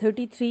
33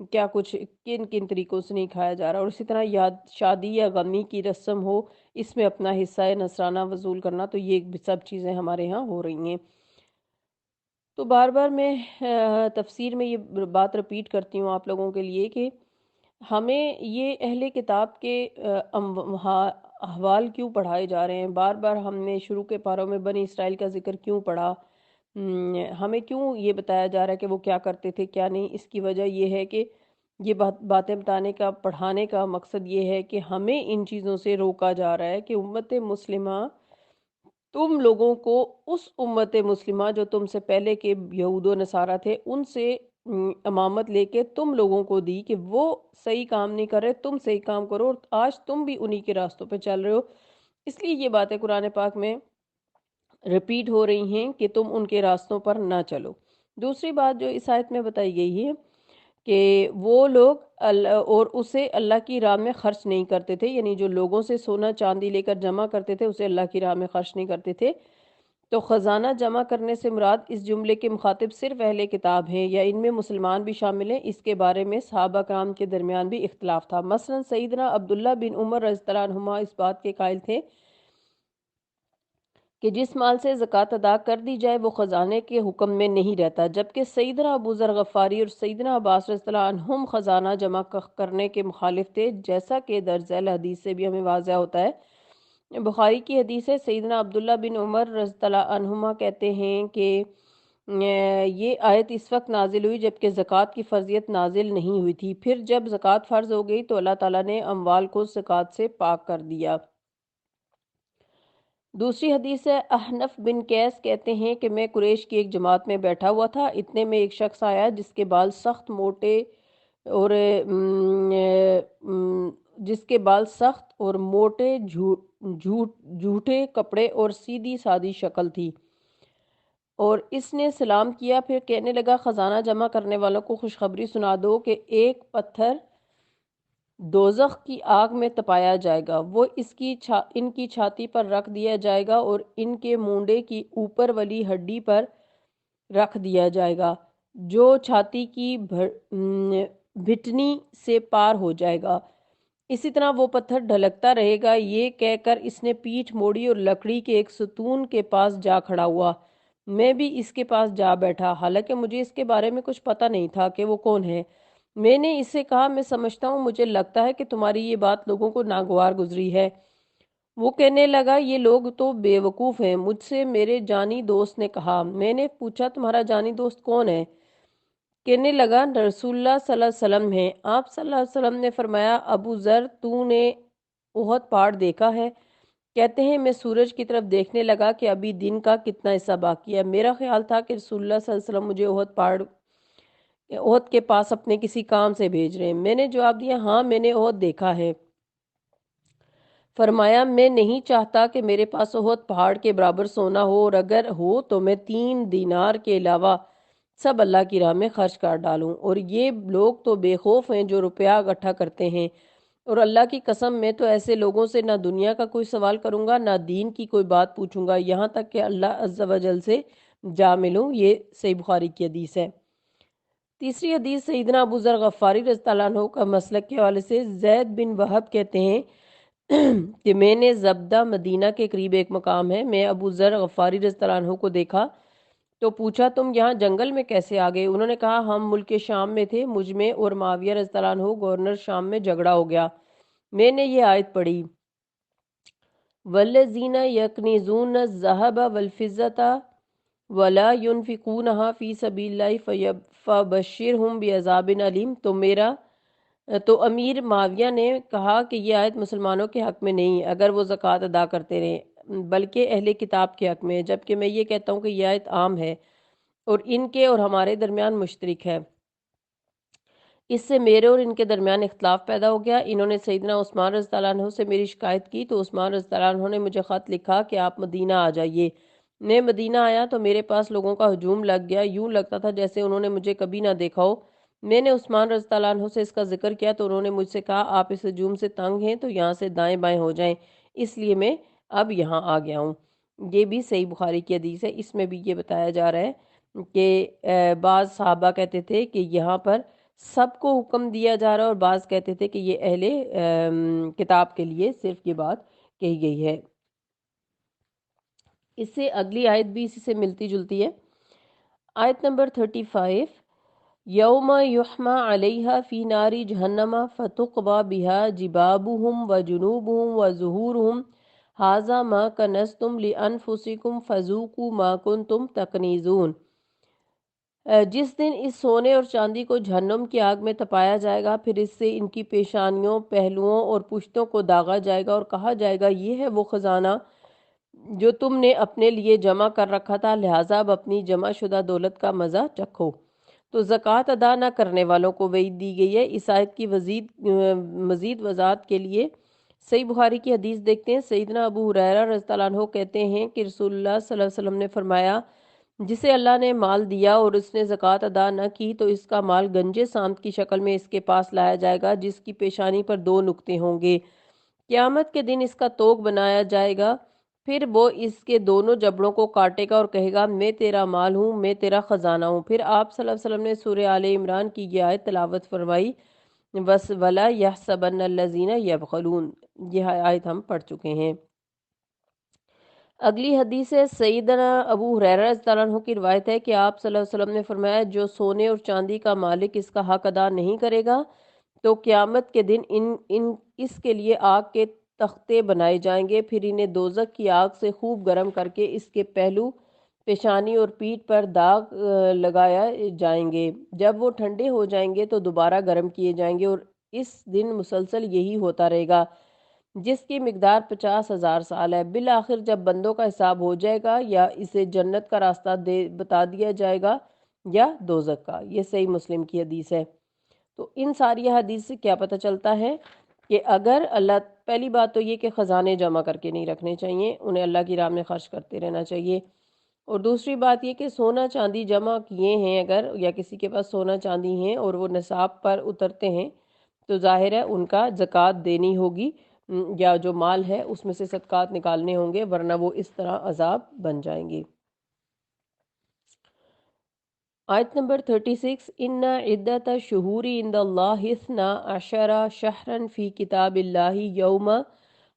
کیا کچھ کن کن طریقوں سے نہیں کھایا جا رہا، اور اسی طرح شادی یا غمی کی رسم ہو، اس میں اپنا حصہ نذرانہ وصول کرنا، تو یہ سب چیزیں ہمارے ہاں ہو رہی ہیں۔ تو بار بار میں تفسیر میں یہ بات رپیٹ کرتی ہوں آپ لوگوں کے لیے کہ ہمیں یہ اہل کتاب کے احوال کیوں پڑھائے جا رہے ہیں، بار بار ہم نے شروع کے پاروں میں بنی اسرائیل کا ذکر کیوں پڑھا، ہمیں کیوں یہ بتایا جا رہا ہے کہ وہ کیا کرتے تھے کیا نہیں۔ اس کی وجہ یہ ہے کہ یہ باتیں بتانے کا، پڑھانے کا مقصد یہ ہے کہ ہمیں ان چیزوں سے روکا جا رہا ہے کہ امت مسلمہ، تم لوگوں کو اس امت مسلمہ جو تم سے پہلے کے یہود و نصارہ تھے ان سے امامت لے کے تم لوگوں کو دی کہ وہ صحیح کام نہیں کر رہے، تم صحیح کام کرو، اور آج تم بھی انہی کے راستوں پہ چل رہے ہو، اس لیے یہ باتیں قرآن پاک میں ریپیٹ ہو رہی ہیں کہ تم ان کے راستوں پر نہ چلو۔ دوسری بات جو اس آیت میں بتائی گئی ہے کہ وہ لوگ اور اسے اللہ کی راہ میں خرچ نہیں کرتے تھے، یعنی جو لوگوں سے سونا چاندی لے کر جمع کرتے تھے اسے اللہ کی راہ میں خرچ نہیں کرتے تھے۔ تو خزانہ جمع کرنے سے مراد اس جملے کے مخاطب صرف اہل کتاب ہیں یا ان میں مسلمان بھی شامل ہیں، اس کے بارے میں صحابہ کرام کے درمیان بھی اختلاف تھا۔ مثلا سیدنا عبداللہ بن عمر رضی اللہ عنہما اس بات کے قائل تھے کہ جس مال سے زکوٰۃ ادا کر دی جائے وہ خزانے کے حکم میں نہیں رہتا، جبکہ سیدنا ابو ذر غفاری اور سیدنا عباس رضی اللہ عنہم خزانہ جمع کرنے کے مخالف تھے، جیسا کہ درج ذیل حدیث سے بھی ہمیں واضح ہوتا ہے۔ بخاری کی حدیث ہے، سیدنا عبداللہ بن عمر رضی اللہ عنہما کہتے ہیں کہ یہ آیت اس وقت نازل ہوئی جبکہ زکوٰۃ کی فرضیت نازل نہیں ہوئی تھی، پھر جب زکوٰۃ فرض ہو گئی تو اللہ تعالیٰ نے اموال کو زکوٰۃ سے پاک کر دیا۔ دوسری حدیث ہے، احنف بن قیس کہتے ہیں کہ میں قریش کی ایک جماعت میں بیٹھا ہوا تھا، اتنے میں ایک شخص آیا جس کے بال سخت موٹے اور جس کے بال سخت اور موٹے جھوٹے کپڑے اور سیدھی سادی شکل تھی، اور اس نے سلام کیا، پھر کہنے لگا خزانہ جمع کرنے والوں کو خوشخبری سنا دو کہ ایک پتھر دوزخ کی آگ میں تپایا جائے گا، وہ ان کی چھاتی پر رکھ دیا جائے گا اور ان کے مونڈے کی اوپر والی ہڈی پر رکھ دیا جائے گا جو چھاتی کی بھٹنی سے پار ہو جائے گا، اسی طرح وہ پتھر ڈھلکتا رہے گا۔ یہ کہہ کر اس نے پیٹھ موڑی اور لکڑی کے ایک ستون کے پاس جا کھڑا ہوا، میں بھی اس کے پاس جا بیٹھا، حالانکہ مجھے اس کے بارے میں کچھ پتہ نہیں تھا کہ وہ کون ہے۔ میں نے اس سے کہا، میں سمجھتا ہوں، مجھے لگتا ہے کہ تمہاری یہ بات لوگوں کو ناگوار گزری ہے۔ وہ کہنے لگا، یہ لوگ تو بے وقوف ہیں۔ مجھ سے میرے جانی دوست نے کہا۔ میں نے پوچھا، تمہارا جانی دوست کون ہے؟ کہنے لگا، رسول اللہ صلی اللہ علیہ وسلم ہیں۔ آپ صلی اللہ علیہ وسلم نے فرمایا، ابو ذر، تو نے احد پہاڑ دیکھا ہے؟ کہتے ہیں، میں سورج کی طرف دیکھنے لگا کہ ابھی دن کا کتنا حصہ باقی ہے۔ میرا خیال تھا کہ رسول اللہ صلی اللہ علیہ وسلم مجھے احد کے پاس اپنے کسی کام سے بھیج رہے ہیں۔ میں نے جواب دیا، ہاں میں نے احد دیکھا ہے۔ فرمایا، میں نہیں چاہتا کہ میرے پاس احد پہاڑ کے برابر سونا ہو، اور اگر ہو تو میں 3 دینار کے علاوہ سب اللہ کی راہ میں خرچ کر ڈالوں، اور یہ لوگ تو بے خوف ہیں جو روپیہ اکٹھا کرتے ہیں، اور اللہ کی قسم میں تو ایسے لوگوں سے نہ دنیا کا کوئی سوال کروں گا نہ دین کی کوئی بات پوچھوں گا یہاں تک کہ اللہ عز و جل سے جا ملوں۔ یہ صحیح بخاری کی حدیث ہے۔ تیسری حدیث سیدنا ابو ذر غفاری رضی اللہ عنہ کا مسلک کے حوالے سے، زید بن وہب کہتے ہیں کہ میں نے زبدہ مدینہ کے قریب ایک مقام ہے، میں ابو ذر غفاری رضی اللہ عنہ کو دیکھا تو پوچھا، تم یہاں جنگل میں کیسے آ گئے؟ انہوں نے کہا، ہم ملک شام میں تھے، مجھ میں اور معاویہ رضی اللہ عنہ گورنر شام میں جھگڑا ہو گیا۔ میں نے یہ آیت پڑھی، والذین یکنزون الذھب والفضة ولا ينفقونها فی سبیل اللہ فبشرہم بعذاب علیم۔ تو امیر معاویہ نے کہا کہ یہ آیت مسلمانوں کے حق میں نہیں اگر وہ زکوٰۃ ادا کرتے رہیں، بلکہ اہل کتاب کے حق میں، جبکہ میں یہ کہتا ہوں کہ یہ آیت عام ہے اور ان کے اور ہمارے درمیان مشترک ہے۔ اس سے میرے اور ان کے درمیان اختلاف پیدا ہو گیا۔ انہوں نے سیدنا عثمان رضی اللہ عنہ سے میری شکایت کی تو عثمان رضی اللہ عنہ نے مجھے خط لکھا کہ آپ مدینہ آ جائیے۔ میں مدینہ آیا تو میرے پاس لوگوں کا ہجوم لگ گیا، یوں لگتا تھا جیسے انہوں نے مجھے کبھی نہ دیکھا ہو۔ میں نے عثمان رضی اللہ عنہ سے اس کا ذکر کیا تو انہوں نے مجھ سے کہا، آپ اس ہجوم سے تنگ ہیں تو یہاں سے دائیں بائیں ہو جائیں، اس لیے میں اب یہاں آ گیا ہوں۔ یہ بھی صحیح بخاری کی حدیث ہے۔ اس میں بھی یہ بتایا جا رہا ہے کہ بعض صحابہ کہتے تھے کہ یہاں پر سب کو حکم دیا جا رہا ہے، اور بعض کہتے تھے کہ یہ اہل کتاب کے لیے صرف یہ بات کہی گئی ہے۔ اس سے اگلی آیت بھی اسی سے ملتی جلتی ہے، آیت نمبر 35، یوم یحما علیہا فی ناری جہنم فتقوی بہا جبابہم وجنوبہم وظہورہم ھذا ما کنزتم لانفسکم فذوقوا ما کنتم تکنزون۔ جس دن اس سونے اور چاندی کو جہنم کی آگ میں تپایا جائے گا، پھر اس سے ان کی پیشانیوں، پہلوؤں اور پشتوں کو داغا جائے گا، اور کہا جائے گا یہ ہے وہ خزانہ جو تم نے اپنے لیے جمع کر رکھا تھا، لہٰذا اب اپنی جمع شدہ دولت کا مزہ چکھو۔ تو زکوٰۃ ادا نہ کرنے والوں کو وعید دی گئی ہے۔ اس آیت کی مزید وضاحت کے لیے صحیح بخاری کی حدیث دیکھتے ہیں۔ سیدنا ابو ہریرہ رضی اللہ عنہ کہتے ہیں کہ رسول اللہ صلی اللہ علیہ وسلم نے فرمایا، جسے اللہ نے مال دیا اور اس نے زکوٰۃ ادا نہ کی تو اس کا مال گنجے سانت کی شکل میں اس کے پاس لایا جائے گا، جس کی پیشانی پر 2 نقطے ہوں گے۔ قیامت کے دن اس کا توق بنایا جائے گا، پھر وہ اس کے دونوں جبڑوں کو کاٹے گا اور کہے گا میں تیرا مال ہوں، میں تیرا خزانہ ہوں۔ پھر آپ صلی اللہ علیہ وسلم نے سورہ آل عمران کی یہ آیت تلاوت فرمائی، وَلَا يَحْسَبَنَّ الَّذِينَ يَبْخَلُونَ۔ یہ آیت ہم پڑھ چکے ہیں۔ اگلی حدیث ہے سیدنا ابو ہریرہ رضی اللہ عنہ کی روایت ہے کہ آپ صلی اللہ علیہ وسلم نے فرمایا، جو سونے اور چاندی کا مالک اس کا حق ادا نہیں کرے گا تو قیامت کے دن اس کے لیے آگ کے تختے بنائے جائیں گے، پھر انہیں دوزخ کی آگ سے خوب گرم کر کے اس کے پہلو، پیشانی اور پیٹھ پر داغ لگایا جائیں گے۔ جب وہ ٹھنڈے ہو جائیں گے تو دوبارہ گرم کیے جائیں گے، اور اس دن مسلسل یہی ہوتا رہے گا جس کی مقدار 50,000 سال ہے۔ بالآخر جب بندوں کا حساب ہو جائے گا، یا اسے جنت کا راستہ بتا دیا جائے گا یا دوزخ کا۔ یہ صحیح مسلم کی حدیث ہے۔ تو ان ساری حدیث سے کیا پتہ چلتا ہے کہ اگر اللہ، پہلی بات تو یہ کہ خزانے جمع کر کے نہیں رکھنے چاہیے، انہیں اللہ کی راہ میں خرچ کرتے رہنا چاہیے، اور دوسری بات یہ کہ سونا چاندی جمع کیے ہیں اگر، یا کسی کے پاس سونا چاندی ہیں اور وہ نصاب پر اترتے ہیں تو ظاہر ہے ان کا زکوٰۃ دینی ہوگی، یا جو مال ہے اس میں سے صدقات نکالنے ہوں گے، ورنہ وہ اس طرح عذاب بن جائیں گے۔ آیت نمبر 36، ان عدت الشہور عند اللہ 12 شہرا فی کتاب اللہ یوم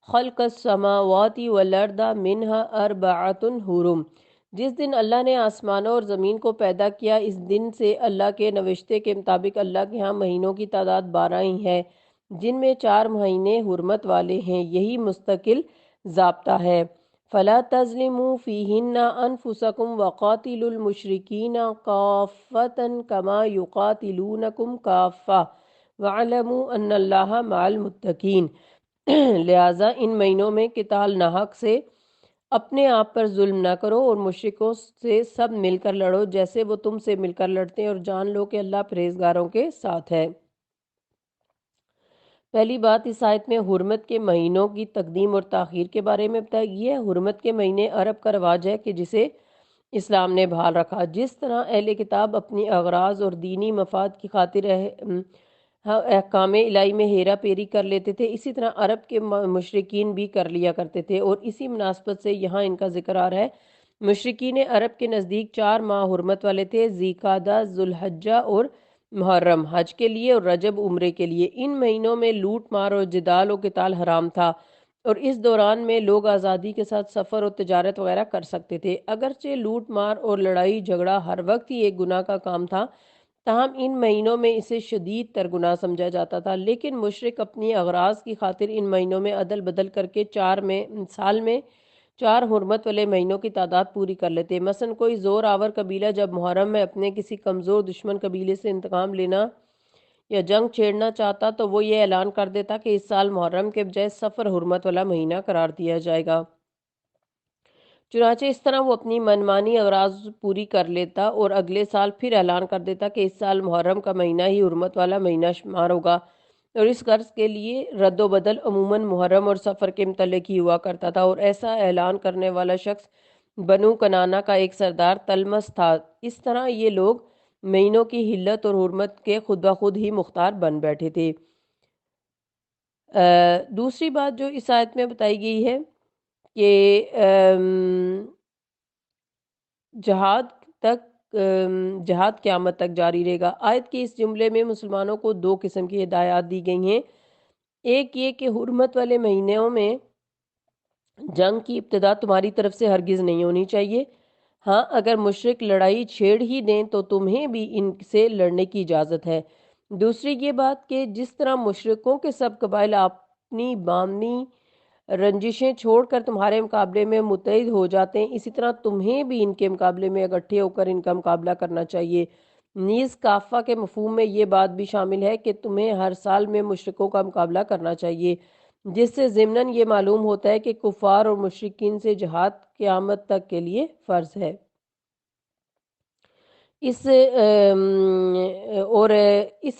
خلق السماوات والارض منها 4 حرم۔ جس دن اللہ نے آسمانوں اور زمین کو پیدا کیا، اس دن سے اللہ کے نوشتے کے مطابق اللہ کے ہاں مہینوں کی تعداد 12 ہی ہے، جن میں 4 مہینے حرمت والے ہیں، یہی مستقل ضابطہ ہے۔ فلا تظلموا فیہن انفسکم وقاتلوا المشرکین کافۃ کما یقاتلونکم کافۃ واعلموا ان اللہ مع المتقین۔ لہٰذا ان مہینوں میں قتال ناحق سے اپنے آپ پر ظلم نہ کرو، اور مشرکوں سے سب مل کر لڑو جیسے وہ تم سے مل کر لڑتے ہیں، اور جان لو کہ اللہ پرہیزگاروں کے ساتھ ہے۔ پہلی بات، اس آیت میں حرمت کے مہینوں کی تقدیم اور تاخیر کے بارے میں بتایا گیا ہے۔ حرمت کے مہینے عرب کا رواج ہے کہ جسے اسلام نے بحال رکھا۔ جس طرح اہل کتاب اپنی اغراض اور دینی مفاد کی خاطر احکام الہی میں ہیرا پھیری کر لیتے تھے، اسی طرح عرب کے مشرکین بھی کر لیا کرتے تھے، اور اسی مناسبت سے یہاں ان کا ذکر آ رہا ہے۔ مشرکین عرب کے نزدیک 4 ماہ حرمت والے تھے، ذی القعدہ، ذوالحجہ اور محرم حج کے لیے، اور رجب عمرے کے لیے۔ ان مہینوں میں لوٹ مار اور جدال و قتال حرام تھا، اور اس دوران میں لوگ آزادی کے ساتھ سفر اور تجارت وغیرہ کر سکتے تھے۔ اگرچہ لوٹ مار اور لڑائی جھگڑا ہر وقت ہی ایک گناہ کا کام تھا، تاہم ان مہینوں میں اسے شدید تر گناہ سمجھا جاتا تھا۔ لیکن مشرک اپنی اغراض کی خاطر ان مہینوں میں عدل بدل کر کے سال میں 4 حرمت والے مہینوں کی تعداد پوری کر لیتے۔ مثلا کوئی زور آور قبیلہ جب محرم میں اپنے کسی کمزور دشمن قبیلے سے انتقام لینا یا جنگ چھیڑنا چاہتا تو وہ یہ اعلان کر دیتا کہ اس سال محرم کے بجائے صفر حرمت والا مہینہ قرار دیا جائے گا۔ چنانچہ اس طرح وہ اپنی منمانی اغراض پوری کر لیتا، اور اگلے سال پھر اعلان کر دیتا کہ اس سال محرم کا مہینہ ہی حرمت والا مہینہ شمار ہوگا، اور اس غرض کے لیے رد و بدل عموماً محرم اور سفر کے متعلق ہی ہوا کرتا تھا، اور ایسا اعلان کرنے والا شخص بنو کنانا کا ایک سردار تلمس تھا۔ اس طرح یہ لوگ مہینوں کی حلت اور حرمت کے خود بخود ہی مختار بن بیٹھے تھے۔ دوسری بات جو اس آیت میں بتائی گئی ہے کہ جہاد تک جہاد قیامت تک جاری رہے گا۔ آیت کے اس جملے میں مسلمانوں کو دو قسم کی ہدایات دی گئی ہیں۔ ایک یہ کہ حرمت والے مہینوں میں جنگ کی ابتدا تمہاری طرف سے ہرگز نہیں ہونی چاہیے۔ ہاں، اگر مشرک لڑائی چھیڑ ہی دیں تو تمہیں بھی ان سے لڑنے کی اجازت ہے۔ دوسری یہ بات کہ جس طرح مشرکوں کے سب قبائل اپنی باطنی رنجشیں چھوڑ کر تمہارے مقابلے میں متحد ہو جاتے ہیں، اسی طرح تمہیں بھی ان کے مقابلے میں اکٹھے ہو کر ان کا مقابلہ کرنا چاہیے۔ نیز کافہ کے مفہوم میں یہ بات بھی شامل ہے کہ تمہیں ہر سال میں مشرکوں کا مقابلہ کرنا چاہیے، جس سے ضمناً یہ معلوم ہوتا ہے کہ کفار اور مشرکین سے جہاد قیامت تک کے لیے فرض ہے۔ اس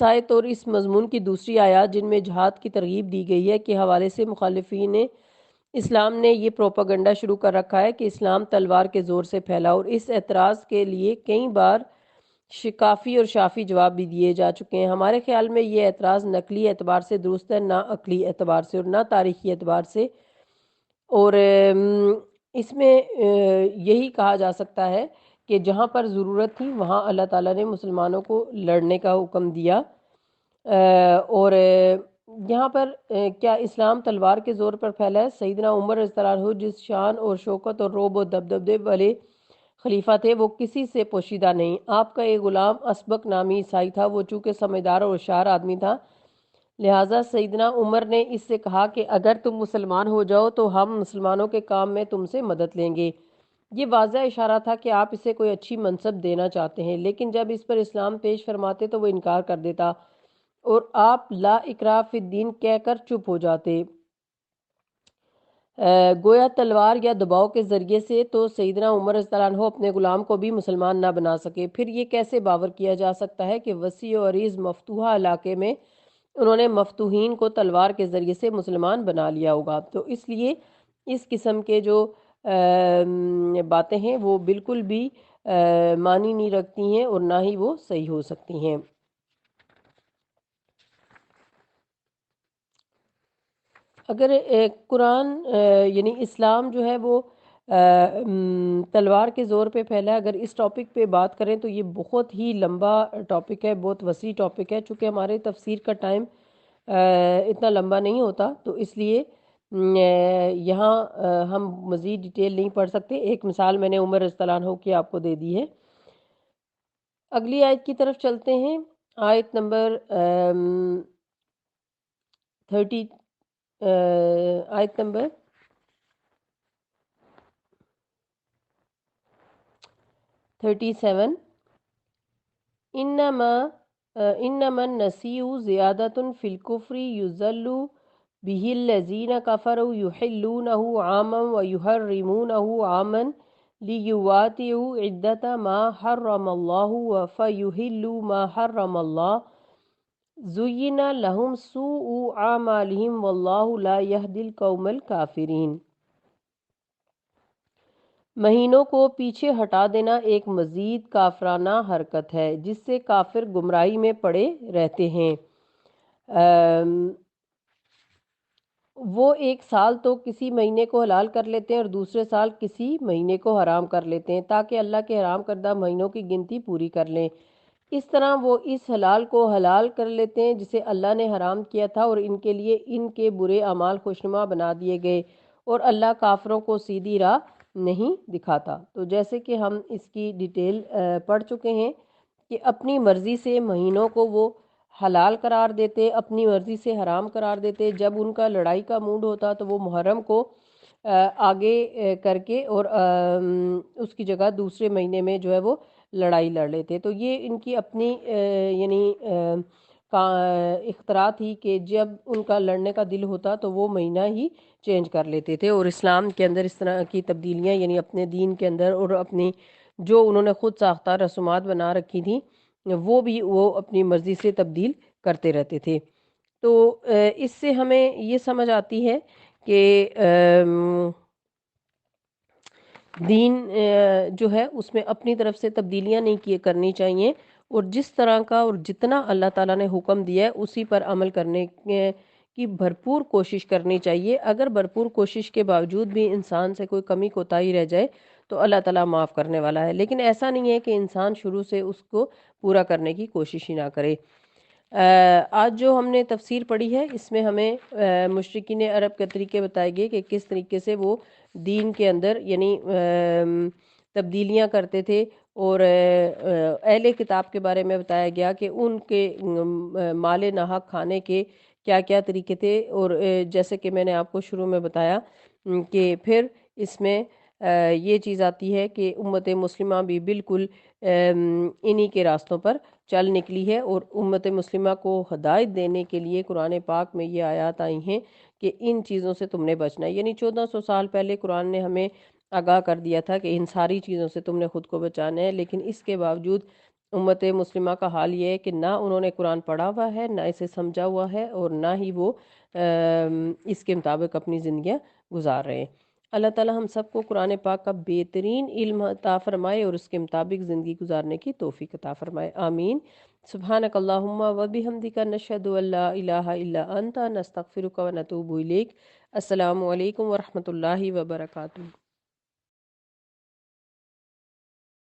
آیت اور اس مضمون کی دوسری آیات جن میں جہاد کی ترغیب دی گئی ہے کے حوالے سے مخالفین اسلام نے یہ پروپیگنڈا شروع کر رکھا ہے کہ اسلام تلوار کے زور سے پھیلا، اور اس اعتراض کے لیے کئی بار کافی اور شافی جواب بھی دیے جا چکے ہیں۔ ہمارے خیال میں یہ اعتراض نقلی اعتبار سے درست ہے، نہ عقلی اعتبار سے اور نہ تاریخی اعتبار سے، اور اس میں یہی کہا جا سکتا ہے کہ جہاں پر ضرورت تھی وہاں اللہ تعالیٰ نے مسلمانوں کو لڑنے کا حکم دیا، اور یہاں پر کیا اسلام تلوار کے زور پر پھیلا ہے؟ سیدنا عمر رضی اللہ عنہ جس شان اور شوکت اور رعب و دبدبے والے خلیفہ تھے وہ کسی سے پوشیدہ نہیں۔ آپ کا ایک غلام اسبق نامی عیسائی تھا، وہ چونکہ سمجھدار اور ہوشیار آدمی تھا، لہٰذا سیدنا عمر نے اس سے کہا کہ اگر تم مسلمان ہو جاؤ تو ہم مسلمانوں کے کام میں تم سے مدد لیں گے۔ یہ واضح اشارہ تھا کہ آپ اسے کوئی اچھی منصب دینا چاہتے ہیں، لیکن جب اس پر اسلام پیش فرماتے تو وہ انکار کر دیتا اور آپ لا اکراہ فی الدین کہہ کر چپ ہو جاتے۔ گویا تلوار یا دباؤ کے ذریعے سے تو سیدنا عمر رضی اللہ عنہ اپنے غلام کو بھی مسلمان نہ بنا سکے، پھر یہ کیسے باور کیا جا سکتا ہے کہ وسیع و عریض مفتوحہ علاقے میں انہوں نے مفتوحین کو تلوار کے ذریعے سے مسلمان بنا لیا ہوگا؟ تو اس لیے اس قسم کے جو باتیں ہیں وہ بالکل بھی معنی نہیں رکھتی ہیں اور نہ ہی وہ صحیح ہو سکتی ہیں۔ اگر قرآن یعنی اسلام جو ہے وہ تلوار کے زور پہ پھیلا ہے، اگر اس ٹاپک پہ بات کریں تو یہ بہت ہی لمبا ٹاپک ہے، بہت وسیع ٹاپک ہے، چونکہ ہمارے تفسیر کا ٹائم اتنا لمبا نہیں ہوتا تو اس لیے یہاں ہم مزید ڈیٹیل نہیں پڑھ سکتے۔ ایک مثال میں نے عمر رضی اللہ عنہ کی آپ کو دے دی ہے۔ اگلی آیت کی طرف چلتے ہیں، آیت نمبر 30 آیت نمبر 37 انما النسیء زیادۃ فی الکفر یضل به الذین کفروا یحلونہ عاما ویحرمونہ عاما لیواطئوا عدۃ ما حرم اللہ فیحلوا ما حرم اللہ زین لہم سوء اعمالہم واللہ لا یہدی القوم الکافرین۔ مہینوں کو پیچھے ہٹا دینا ایک مزید کافرانہ حرکت ہے جس سے کافر گمراہی میں پڑے رہتے ہیں۔ وہ ایک سال تو کسی مہینے کو حلال کر لیتے ہیں اور دوسرے سال کسی مہینے کو حرام کر لیتے ہیں تاکہ اللہ کے حرام کردہ مہینوں کی گنتی پوری کر لیں۔ اس طرح وہ اس حلال کو حلال کر لیتے ہیں جسے اللہ نے حرام کیا تھا، اور ان کے لیے ان کے برے اعمال خوشنما بنا دیے گئے، اور اللہ کافروں کو سیدھی راہ نہیں دکھاتا۔ تو جیسے کہ ہم اس کی ڈیٹیل پڑھ چکے ہیں کہ اپنی مرضی سے مہینوں کو وہ حلال قرار دیتے، اپنی مرضی سے حرام قرار دیتے۔ جب ان کا لڑائی کا موڈ ہوتا تو وہ محرم کو آگے کر کے اور اس کی جگہ دوسرے مہینے میں جو ہے وہ لڑائی لڑ لیتے۔ تو یہ ان کی اپنی یعنی اختراع تھی کہ جب ان کا لڑنے کا دل ہوتا تو وہ مہینہ ہی چینج کر لیتے تھے، اور اسلام کے اندر اس طرح کی تبدیلیاں یعنی اپنے دین کے اندر اور اپنی جو انہوں نے خود ساختہ رسومات بنا رکھی تھیں وہ بھی وہ اپنی مرضی سے تبدیل کرتے رہتے تھے۔ تو اس سے ہمیں یہ سمجھ آتی ہے کہ دین جو ہے اس میں اپنی طرف سے تبدیلیاں نہیں کرنی چاہیے، اور جس طرح کا اور جتنا اللہ تعالیٰ نے حکم دیا ہے اسی پر عمل کرنے کی بھرپور کوشش کرنی چاہیے۔ اگر بھرپور کوشش کے باوجود بھی انسان سے کوئی کمی کوتاہی رہ جائے تو اللہ تعالیٰ معاف کرنے والا ہے، لیکن ایسا نہیں ہے کہ انسان شروع سے اس کو پورا کرنے کی کوشش ہی نہ کرے۔ آج جو ہم نے تفسیر پڑھی ہے اس میں ہمیں مشرکین عرب کے طریقے بتائے گئے کہ کس طریقے سے وہ دین کے اندر یعنی تبدیلیاں کرتے تھے، اور اہل کتاب کے بارے میں بتایا گیا کہ ان کے مال ناحق کھانے کے کیا کیا طریقے تھے، اور جیسے کہ میں نے آپ کو شروع میں بتایا کہ پھر اس میں یہ چیز آتی ہے کہ امت مسلمہ بھی بالکل انہی کے راستوں پر چل نکلی ہے، اور امت مسلمہ کو ہدایت دینے کے لیے قرآن پاک میں یہ آیات آئی ہیں کہ ان چیزوں سے تم نے بچنا ہے۔ یعنی 1400 سال پہلے قرآن نے ہمیں آگاہ کر دیا تھا کہ ان ساری چیزوں سے تم نے خود کو بچانا ہے، لیکن اس کے باوجود امت مسلمہ کا حال یہ ہے کہ نہ انہوں نے قرآن پڑھا ہوا ہے، نہ اسے سمجھا ہوا ہے، اور نہ ہی وہ اس کے مطابق اپنی زندگیاں گزار رہے ہیں۔ اللہ تعالیٰ ہم سب کو قرآن پاک کا بہترین علم عطا فرمائے اور اس کے مطابق زندگی گزارنے کی توفیق عطا فرمائے، آمین۔ سبحانک اللہم و بحمدک نشہد ان لا الہ الا انت نستغفرک و نتوب الیک۔ السلام علیکم ورحمۃ اللہ وبرکاتہ۔